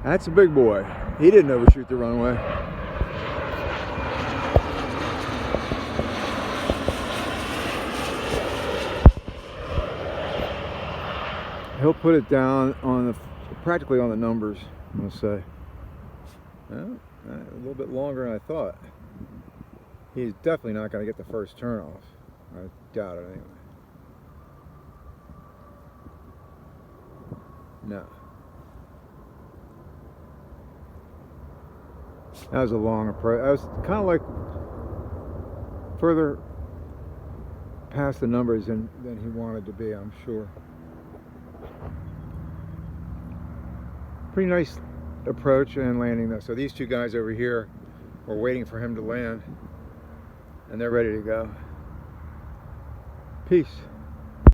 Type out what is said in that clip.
That's a big boy. He didn't overshoot the runway. He'll put it down on the practically on the numbers, I'm gonna say. Well, a little bit longer than I thought. He's definitely not going to get the first turn off. I doubt it anyway. No. That was a long approach. I was kind of like further past the numbers than he wanted to be, I'm sure. Pretty nice approach and landing though. So these two guys over here were waiting for him to land, and they're ready to go. Peace.